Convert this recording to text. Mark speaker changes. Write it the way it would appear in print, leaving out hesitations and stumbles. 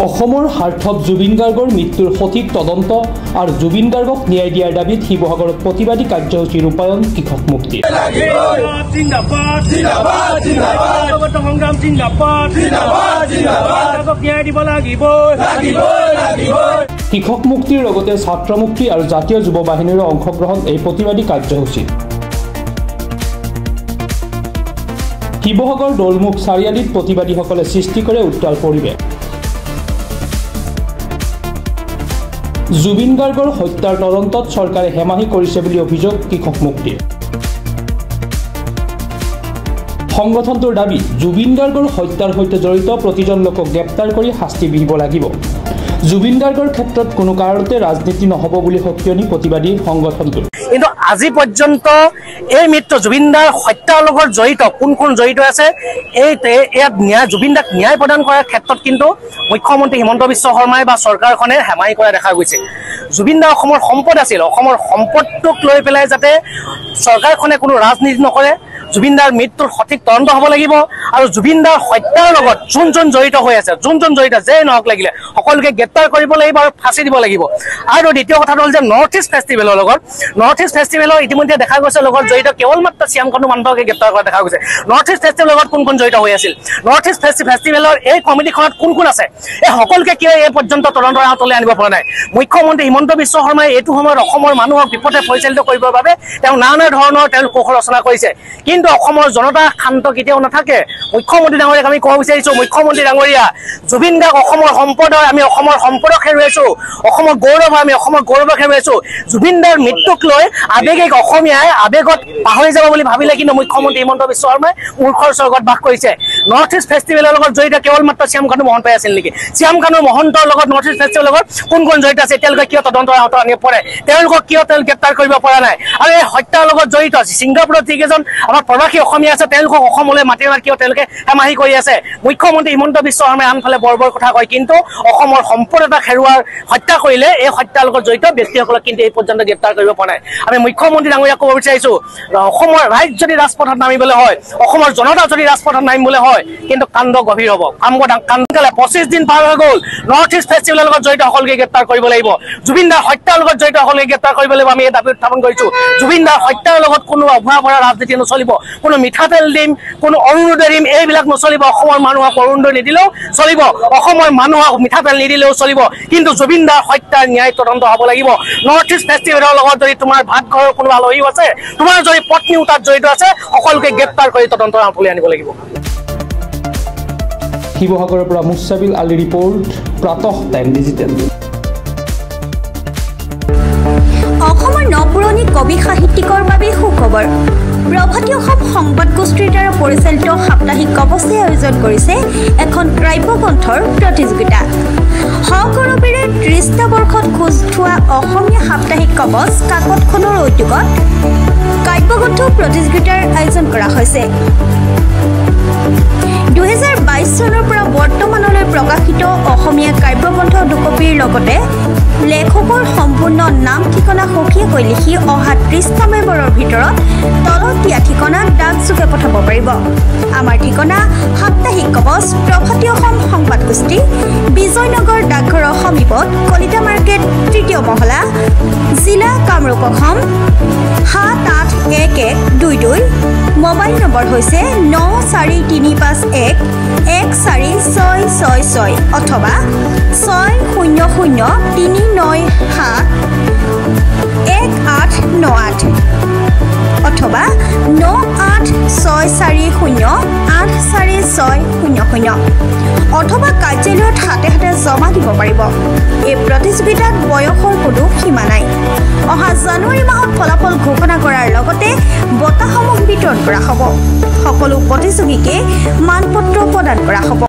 Speaker 1: অসমৰ স্বাৰ্থত জুবিন গাৰ্গৰ মৃত্যুৰ সঠিক তদন্ত আৰু জুবিন গাৰ্গক ন্যায় দিয়াৰ দাবীত শিৱসাগৰত প্ৰতিবাদী কাৰ্যসূচী ৰূপায়ণ কৃষক মুক্তি কৃষক মুক্তিৰ লগতে ছাত্ৰ মুক্তি আৰু জাতীয় যুৱ বাহিনীৰ অংশগ্ৰহণ এই প্ৰতিবাদী কাৰ্যসূচী শিৱসাগৰ দৌলমুখ চাৰিআলিত প্ৰতিবাদীসকলে সৃষ্টি কৰে উত্তাল পৰিৱেশ জুবিন গাৰ্গৰ হত্যাৰ তদন্তত চৰকাৰে হেমাহি কৰিছে বুলি অভিযোগ কৃষক মুক্তিৰ সংগঠনটোৰ দাবী জুবিন গাৰ্গৰ হত্যাৰ সৈতে জড়িত প্ৰতিজন লোকক গ্ৰেপ্তাৰ কৰি শাস্তি বিহিব লাগিব জুবিন গাৰ্গৰ ক্ষেত্ৰত কোনো কাৰণতে ৰাজনীতি নহব বুলি সক্ৰিয়নি প্ৰতিবাদী সংগঠনটো
Speaker 2: কিন্তু আজি পৰ্যন্ত এই মৃত্যু জুবিনদাৰ হত্যাৰ লগত জড়িত কোন জড়িত আছে এই ন্যায় জুবিনদাক ন্যায় প্ৰদান কৰাৰ ক্ষেত্ৰত কিন্তু মুখ্যমন্ত্ৰী হিমন্ত বিশ্ব শৰ্মাই বা চৰকাৰখনে হেমাহি কৰা দেখা গৈছে জুবিনদা অসমৰ সম্পদ আছিল অসমৰ সম্পদটোক লৈ পেলাই যাতে চৰকাৰখনে কোনো ৰাজনীতি নকৰে জুবিনদাৰ মৃত্যুৰ সঠিক তদন্ত হ'ব লাগিব আৰু জুবিনদাৰ হত্যাৰ লগত যোন জড়িত হৈ আছে যোন জড়িত যে নহওক লাগিলে সকলোকে গ্ৰেপ্তাৰ কৰিব লাগিব আৰু ফাঁচি দিব লাগিব আৰু দ্বিতীয় কথা হ'ল যে নৰ্থ ইষ্ট ফেষ্টিভেলৰ ইতিমধ্যে দেখা গৈছে লগত জড়িত কেৱল মাত্ৰ শ্যামকানু মানৱকে গ্ৰেপ্তাৰ কৰা দেখা গৈছে নৰ্থ ইষ্ট ফেষ্টিভেলৰ লগত কোন জড়িত হৈ আছিল নৰ্থ ইষ্ট ফেষ্টিভেলৰ এই কমিটিখনত কোন আছে এই সকলোকে কিয় এই পৰ্যন্ত তদন্তৰ আওতালৈ আনিব পৰা নাই মুখ্যমন্ত্ৰী হিমন্ত বিশ্ব শৰ্মাই এইটো সময়ত অসমৰ মানুহক বিপদে পৰিচালিত কৰিবৰ বাবে তেওঁ নানা ধৰণৰ তেওঁ কৌশল ৰচনা কৰিছে কিন্তু অসমৰ জনতা শান্ত কেতিয়াও নাথাকে মুখ্যমন্ত্ৰী ডাঙৰীয়াক আমি ক'ব বিচাৰিছো মুখ্যমন্ত্ৰী ডাঙৰীয়া জুবিন গাৰ্গ অসমৰ সম্পদ আমি অসমৰ সম্পদক হেৰুৱাইছো অসমৰ গৌৰৱ আমি অসমৰ গৌৰৱক হেৰুৱাইছো জুবিনদাৰ মৃত্যুক লৈ আবেগিক অসমীয়াই আবেগত পাহৰি যাব বুলি ভাবিলে কিন্তু মুখ্যমন্ত্ৰী হিমন্ত বিশ্ব শৰ্মাই মূৰ্খৰ স্বৰ্গত বাস কৰিছে নৰ্থ ইষ্ট ফেষ্টিভেলৰ লগত জড়িত কেৱল মাত্ৰ শ্যামকানু মহন্তই আছিল নেকি শ্যামকানু মহন্তৰ লগত নৰ্থ ইষ্ট ফেষ্টিভেলৰ লগত কোন জড়িত আছে তেওঁলোকে কিয় তদন্তৰ আওতাত আনিব পাৰে তেওঁলোকক কিয় গ্ৰেপ্তাৰ কৰিব পৰা নাই আৰু এই হত্যাৰ লগত জড়িত ছিংগাপুৰত যিকেইজন আমাৰ প্ৰবাসী অসমীয়া আছে তেওঁলোকক অসমলৈ মাতি অনাত কিয় তেওঁলোকে হেমাহি কৰি আছে মুখ্যমন্ত্ৰী হিমন্ত বিশ্ব শৰ্মাই আনফালে বৰ কথা কয় কিন্তু অসমৰ সম্পদ এটা হেৰুৱাৰ হত্যা কৰিলে এই হত্যাৰ লগত জড়িত ব্যক্তিসকলক কিন্তু এই পৰ্যন্ত গ্ৰেপ্তাৰ কৰিব পৰা নাই আমি মুখ্যমন্ত্ৰী ডাঙৰীয়াক ক'ব বিচাৰিছো অসমৰ ৰাইজ যদি ৰাজপথত নামিবলৈ হয় অসমৰ জনতা যদি ৰাজপথত নামিবলৈ হয় কিন্তু কাণ্ড গভীৰ হ'ব কাণ্ডকালে 25 দিন পাৰ হৈ গ'ল নৰ্থ ইষ্ট ফেষ্টিভেলৰ লগত জড়িত সকলোকে গ্ৰেপ্তাৰ কৰিব লাগিব জুবিনদাৰ হত্যাৰ লগত জড়িত সকলোকে গ্ৰেপ্তাৰ কৰিব লাগিব আমি এই দাবী উত্থাপন কৰিছো জুবিনদাৰ হত্যাৰ লগত কোনো অভয়া ভৰা ৰাজনীতি নচলিব কোনো মিঠাতেল দিম কোনো অৰুণোদয় দিম এইবিলাক নচলিব অসমৰ মানুহক অৰুণোদয় নিদিলেও চলিব অসমৰ মানুহক মিঠাতেল নিদিলেও চলিব কিন্তু জুবিনদাৰ হত্যাৰ ন্যায় তদন্ত হ'ব লাগিব নৰ্থ ইষ্ট ফেষ্টিভেলৰ লগত যদি তোমাৰ ভাত ঘৰৰ কোনো আলহী আছে তোমাৰ যদি পত্নীও তাত জড়িত আছে সকলোকে গ্ৰেপ্তাৰ কৰি তদন্তৰ আওতালৈ আনিব লাগিব
Speaker 1: শিৱসাগৰৰ পৰা মুছাবিল আলী ৰিপৰ্ট প্ৰাতঃ টাইম ডিজিটেল
Speaker 3: অসমৰ নপুৰণি কবি সাহিত্যিকৰ বাবে সুখবৰ প্ৰভাতী অসম সংবাদ গোষ্ঠীৰ দ্বাৰা পৰিচালিত সাপ্তাহিক কবচে আয়োজন কৰিছে এখন কাব্যগ্ৰন্থৰ প্ৰতিযোগিতা সগৌৰৱেৰে 30টা বৰ্ষত খোজ থোৱা অসমীয়া সাপ্তাহিক কবচ কাকতখনৰ উদ্যোগত কাব্যগ্ৰন্থ প্ৰতিযোগিতাৰ আয়োজন কৰা হৈছে 2022 চনৰ পৰা বৰ্তমানলৈ প্ৰকাশিত অসমীয়া কাব্যগ্ৰন্থ দুকপিৰ লগতে লেখকৰ সম্পূৰ্ণ নাম ঠিকনা সঠিককৈ লিখি অহা 30টা মেম্বৰৰ ভিতৰত তলত দিয়া ঠিকনাত ডাকযোগে পঠাব পাৰিব আমাৰ ঠিকনা সাপ্তাহিক কবচ প্ৰভাতী অসম সংবাদ গোষ্ঠী বিজয়নগৰ ডাকঘৰৰ সমীপত কলিতা মাৰ্কেট 3য় মহলা জিলা কামৰূপ অসম 781122 মোবাইল নম্বৰ হৈছে 9435114666 অথবা 6003971898 অথবা 9864084600 অথবা কাৰ্যালয়ত হাতে জমা দিব পাৰিব এই প্ৰতিযোগিতাত বয়সৰ কোনো সীমা নাই অহা জানুৱাৰী মাহত ফলাফল ঘোষণা কৰাৰ লগতে বঁটাসমূহ বিতৰণ কৰা হ'ব সকলো প্ৰতিযোগীকে মানপত্ৰ প্ৰদান কৰা হ'ব